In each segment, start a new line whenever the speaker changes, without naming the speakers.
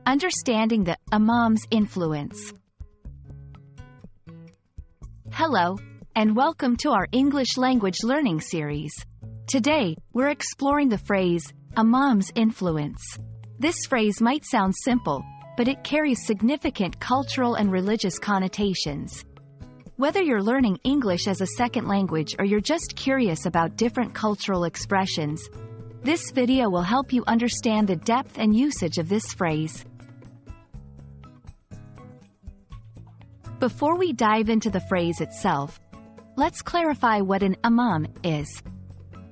Understanding the Imam's influence. Hello, and welcome to our English language learning series. Today, we're exploring the phrase, Imam's influence. This phrase might sound simple, but it carries significant cultural and religious connotations. Whether you're learning English as a second language or you're just curious about different cultural expressions, this video will help you understand the depth and usage of this phrase. Before we dive into the phrase itself, let's clarify what an imam is.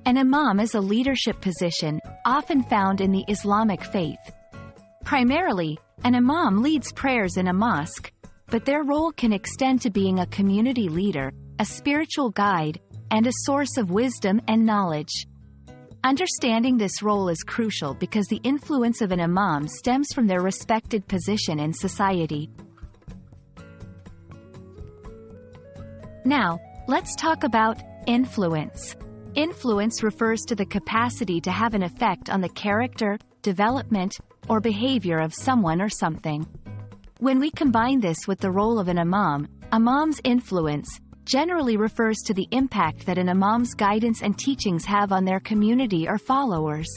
An imam is a leadership position, often found in the Islamic faith. Primarily, an imam leads prayers in a mosque, but their role can extend to being a community leader, a spiritual guide, and a source of wisdom and knowledge. Understanding this role is crucial because the influence of an imam stems from their respected position in society. Now, let's talk about influence. Influence refers to the capacity to have an effect on the character, development, or behavior of someone or something. When we combine this with the role of an imam, imam's influence generally refers to the impact that an imam's guidance and teachings have on their community or followers.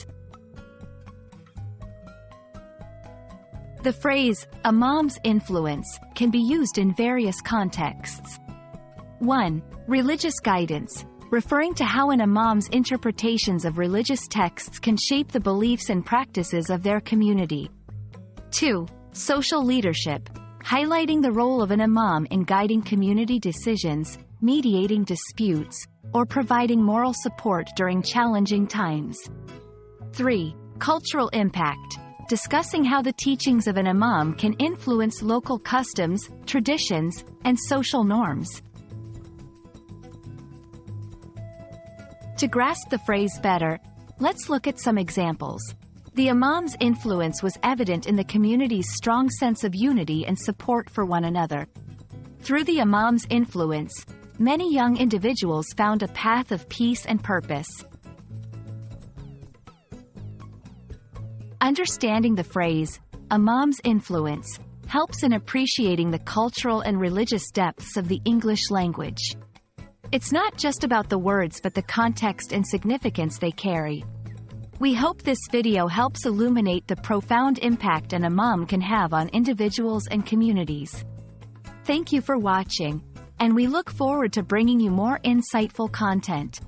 The phrase, imam's influence, can be used in various contexts. 1. Religious guidance, referring to how an imam's interpretations of religious texts can shape the beliefs and practices of their community. 2. Social leadership, highlighting the role of an imam in guiding community decisions, mediating disputes, or providing moral support during challenging times. 3. Cultural impact, discussing how the teachings of an imam can influence local customs, traditions, and social norms. To grasp the phrase better, let's look at some examples. The imam's influence was evident in the community's strong sense of unity and support for one another. Through the imam's influence, many young individuals found a path of peace and purpose. Understanding the phrase, imam's influence, helps in appreciating the cultural and religious depths of the English language. It's not just about the words but the context and significance they carry. We hope this video helps illuminate the profound impact an imam can have on individuals and communities. Thank you for watching, and we look forward to bringing you more insightful content.